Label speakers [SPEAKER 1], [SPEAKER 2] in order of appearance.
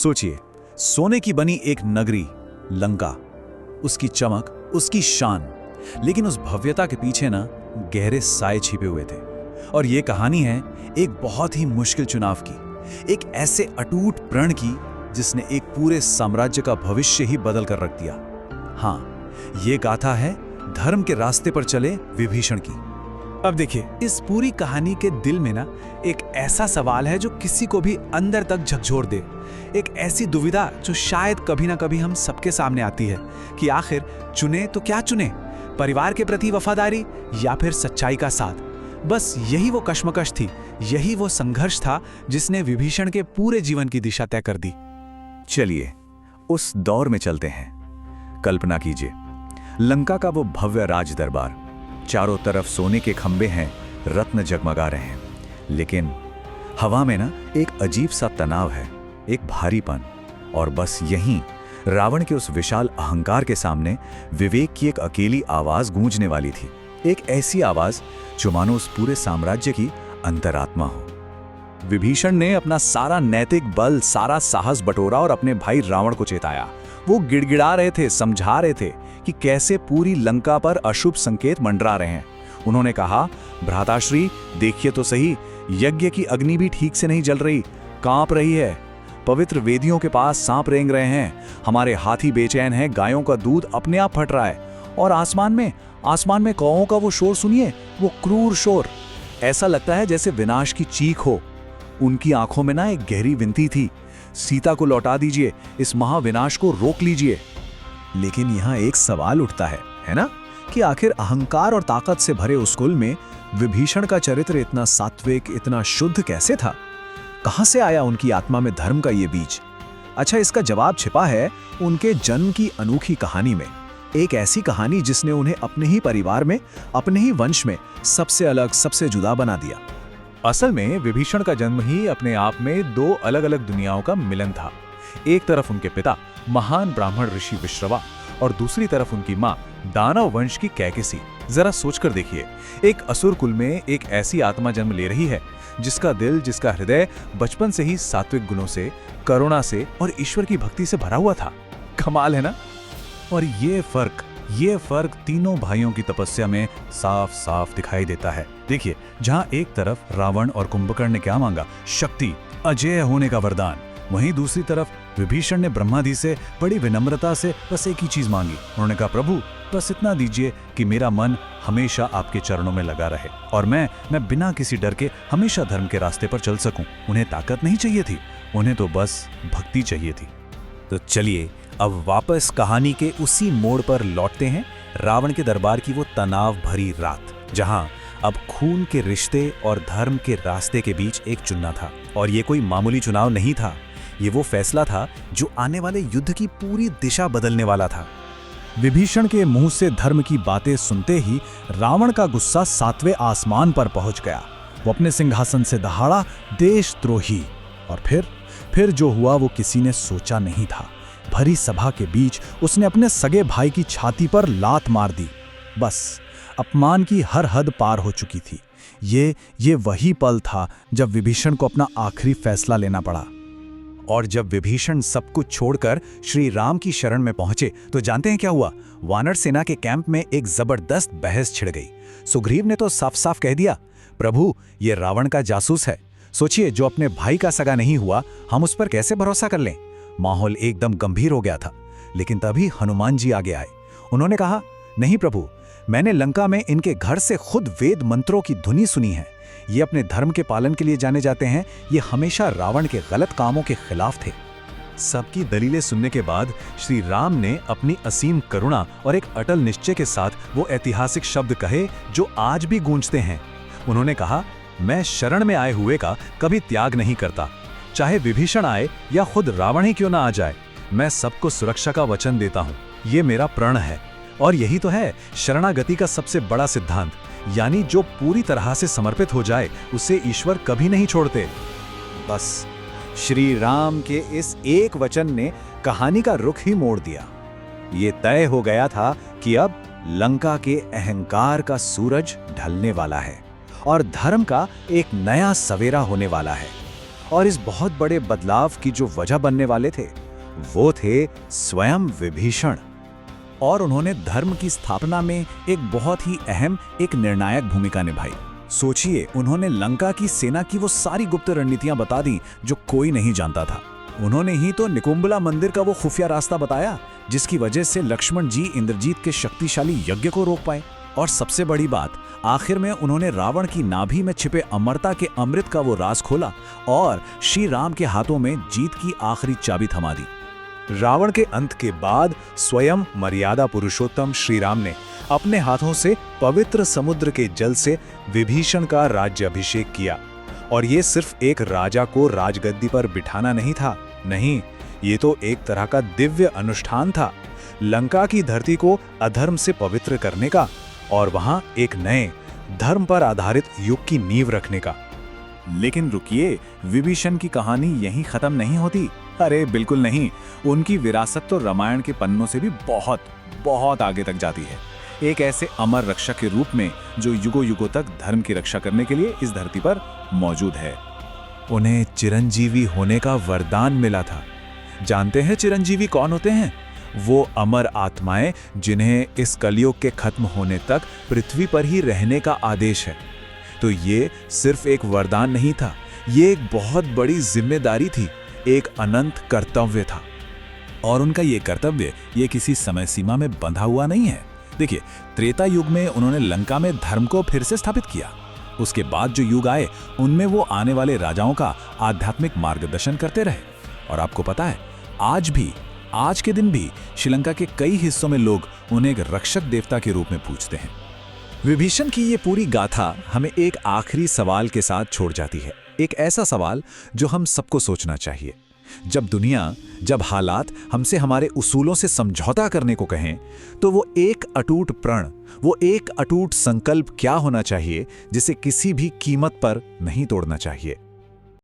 [SPEAKER 1] सोचिए, सोने की बनी एक नगरी लंका, उसकी चमक, उसकी शान, लेकिन उस भव्यता के पीछे ना गहरे साए छिपे हुए थे। और ये कहानी है एक बहुत ही मुश्किल चुनाव की, एक ऐसे अटूट प्रण की जिसने एक पूरे साम्राज्य का भविष्य ही बदल कर रख दिया। हाँ, ये गाथा है धर्म के रास्ते पर चले विभीषण की।
[SPEAKER 2] अब देखिए, इस पूरी कहानी के दिल में ना एक ऐसा सवाल है जो किसी को भी अंदर तक झकझोर दे। एक ऐसी दुविधा जो शायद कभी ना कभी हम सबके सामने आती है कि आखिर चुने तो क्या चुने, परिवार के प्रति वफादारी या फिर सच्चाई का साथ। बस यही वो कश्मकश थी, यही वो संघर्ष था जिसने विभीषण के पूरे जीवन की दिशा तय कर दी।
[SPEAKER 1] चलिए उस दौर में चलते हैं। कल्पना कीजिए, लंका का वो भव्य राज दरबार, चारों तरफ सोने के खंबे हैं, रत्न जगमगा रहे हैं, लेकिन हवा में ना एक अजीब सा तनाव है, एक भारीपन। और बस यहीं रावण के उस विशाल अहंकार के सामने विवेक की एक अकेली आवाज गूंजने वाली थी। एक ऐसी आवाज जो मानो उस पूरे साम्राज्य की अंतरात्मा हो। विभीषण ने अपना सारा नैतिक बल, सारा साहस बटोरा और अपने भाई रावण को चेताया। वो गिड़गिड़ा रहे थे, समझा रहे थे कि कैसे पूरी लंका पर अशुभ संकेत मंडरा रहे हैं। उन्होंने कहा, भ्राताश्री देखिए तो सही, यज्ञ की अग्नि भी ठीक से नहीं जल रही, कांप रही है। पवित्र वेदियों के पास सांप रेंग रहे हैं, हमारे हाथी बेचैन हैं, गायों का दूध अपने आप फट रहा है। और आसमान में कौओं का वो शोर सुनिए, वो क्रूर शोर। ऐसा लगता है जैसे विनाश की चीख हो। उनकी आंखों में ना एक गहरी विनती थी, सीता को लौटा दीजिए, इस महाविनाश को रोक लीजिए। लेकिन यहां एक सवाल उठता है ना, कि आखिर अहंकार और ताकत से भरे उस कुल में विभीषण का चरित्र इतना सात्विक, इतना शुद्ध कैसे था? कहां से आया उनकी आत्मा में धर्म का ये बीज? अच्छा, इसका जवाब छिपा है उनके जन्म की अनोखी कहानी में। एक ऐसी कहानी जिसने उन्हें अपने ही परिवार में, अपने ही वंश में सबसे अलग, सबसे जुदा बना दिया।
[SPEAKER 2] असल में विभीषण का जन्म ही अपने आप में दो अलग अलग दुनियाओं का मिलन था। एक तरफ उनके पिता महान ब्राह्मण ऋषि विश्रवा और दूसरी तरफ उनकी मां दानव वंश की कैकेसी। जरा सोचकर देखिए, एक असुर कुल में एक ऐसी आत्मा जन्म ले रही है जिसका दिल, जिसका हृदय बचपन से ही सात्विक गुणों से, करुणा से और ईश्वर की भक्ति से भरा हुआ था। कमाल है ना? और ये फर्क तीनों भाइयों की तपस्या में साफ साफ दिखाई देता है। देखिए, जहां एक तरफ रावण और कुंभकर्ण ने क्या मांगा, शक्ति, अजेय होने का वरदान, वहीं दूसरी तरफ विभीषण ने ब्रह्मादि से बड़ी विनम्रता से बस एक ही चीज मांगी। उन्होंने कहा, प्रभु बस इतना दीजिए कि मेरा मन हमेशा आपके चरणों में लगा रहे और मैं बिना किसी डर के हमेशा धर्म के रास्ते पर चल सकूं। उन्हें ताकत नहीं चाहिए थी, उन्हें तो बस भक्ति चाहिए थी।
[SPEAKER 1] तो चलिए अब वापस कहानी के उसी मोड़ पर लौटते हैं। रावण के दरबार की वो तनाव भरी रात, जहां अब खून के रिश्ते और धर्म के रास्ते के बीच एक चुनना था। और ये कोई मामूली चुनाव नहीं था, ये वो फैसला था जो आने वाले युद्ध की पूरी दिशा बदलने वाला था। विभीषण के मुंह से धर्म की बातें सुनते ही रावण का गुस्सा 7वें आसमान पर पहुंच गया। वो अपने सिंहासन से दहाड़ा, देशद्रोही। और फिर जो हुआ वो किसी ने सोचा नहीं था। भरी सभा के बीच उसने अपने सगे भाई की छाती पर लात मार दी। बस अपमान की हर हद पार हो चुकी थी। ये वही पल था जब विभीषण को अपना आखिरी फैसला लेना पड़ा। और जब विभीषण सब कुछ छोड़कर श्री राम की शरण में पहुंचे तो जानते हैं क्या हुआ? वानर सेना के कैंप में एक जबरदस्त बहस छिड़ गई। सुग्रीव ने तो साफ साफ कह दिया, प्रभु ये रावण का जासूस है। सोचिए, जो अपने भाई का सगा नहीं हुआ, हम उस पर कैसे भरोसा कर लें? माहौल एकदम गंभीर हो गया था। लेकिन तभी हनुमान जी आगे आए। उन्होंने कहा, नहीं प्रभु, मैंने लंका में इनके घर से खुद वेद मंत्रों की धुनी सुनी है। ये अपने धर्म के पालन के लिए जाने जाते हैं, ये हमेशा रावण के गलत कामों के खिलाफ थे। सबकी दलीलें सुनने के बाद श्री राम ने अपनी असीम करुणा और एक अटल निश्चय के साथ वो ऐतिहासिक शब्द कहे जो आज भी गूंजते हैं। उन्होंने कहा, मैं शरण में आए हुए का कभी त्याग नहीं करता, चाहे विभीषण आए या खुद रावण ही क्यों ना आ जाए। मैं सबको सुरक्षा का वचन देता हूँ, ये मेरा प्रण है। और यही तो है शरणागति का सबसे बड़ा सिद्धांत, यानी जो पूरी तरह से समर्पित हो जाए उसे ईश्वर कभी नहीं छोड़ते। बस श्री राम के इस एक वचन ने कहानी का रुख ही मोड़ दिया। ये तय हो गया था कि अब लंका के अहंकार का सूरज ढलने वाला है और धर्म का एक नया सवेरा होने वाला है। और इस बहुत बड़े बदलाव की जो वजह बनने वाले थे वो थे स्वयं विभीषण। और उन्होंने धर्म की स्थापना में एक बहुत ही अहम, एक निर्णायक भूमिका निभाई। सोचिए, उन्होंने लंका की सेना की वो सारी गुप्त रणनीतियां बता दी जो कोई नहीं जानता था। उन्होंने ही तो निकुंभला मंदिर का वो खुफिया रास्ता बताया जिसकी वजह से लक्ष्मण जी इंद्रजीत के शक्तिशाली यज्ञ को रोक पाए। और सबसे बड़ी बात, आखिर में उन्होंने रावण की नाभि में छिपे अमरता के अमृत का वो राज खोला और श्री राम के हाथों में जीत की आखिरी चाबी थमा दी। रावण के अंत के बाद स्वयं मर्यादा पुरुषोत्तम श्री राम ने अपने हाथों से पवित्र समुद्र के जल से विभीषण का राज्याभिषेक किया। और ये सिर्फ एक राजा को राजगद्दी पर बिठाना नहीं था, नहीं, ये तो एक तरह का दिव्य अनुष्ठान था, लंका की धरती को अधर्म से पवित्र करने का और वहां एक नए धर्म पर आधारित युग की नींव रखने का। लेकिन रुकिए, विभीषण की कहानी यहीं खत्म नहीं होती। अरे बिल्कुल नहीं, उनकी विरासत तो रामायण के पन्नों से भी बहुत बहुत आगे तक जाती है। एक ऐसे अमर रक्षक के रूप में जो युगों युगों तक धर्म की रक्षा करने के लिए इस धरती पर मौजूद है। उन्हें चिरंजीवी होने का वरदान मिला था। जानते हैं चिरंजीवी कौन होते हैं? वो अमर आत्माएं जिन्हें इस कलयुग के खत्म होने तक पृथ्वी पर ही रहने का आदेश है। तो ये सिर्फ एक वरदान नहीं था, ये एक बहुत बड़ी जिम्मेदारी थी, एक अनंत कर्तव्य था। और उनका ये कर्तव्य ये किसी समय सीमा में बंधा हुआ नहीं है। देखिए, त्रेता युग में उन्होंने लंका में धर्म को फिर से स्थापित किया। उसके बाद जो युग आए उनमें वो आने वाले राजाओं का आध्यात्मिक मार्गदर्शन करते रहे। और आपको पता है, आज के दिन भी श्रीलंका के कई हिस्सों में लोग उन्हें एक रक्षक देवता के रूप में पूजते हैं। विभीषण की ये पूरी गाथा हमें एक आखिरी सवाल के साथ छोड़ जाती है, एक ऐसा सवाल जो हम सबको सोचना चाहिए। जब हालात हमसे हमारे उसूलों से समझौता करने को कहें, तो वो एक अटूट प्रण, वो एक अटूट संकल्प क्या होना चाहिए जिसे किसी भी कीमत पर नहीं तोड़ना चाहिए।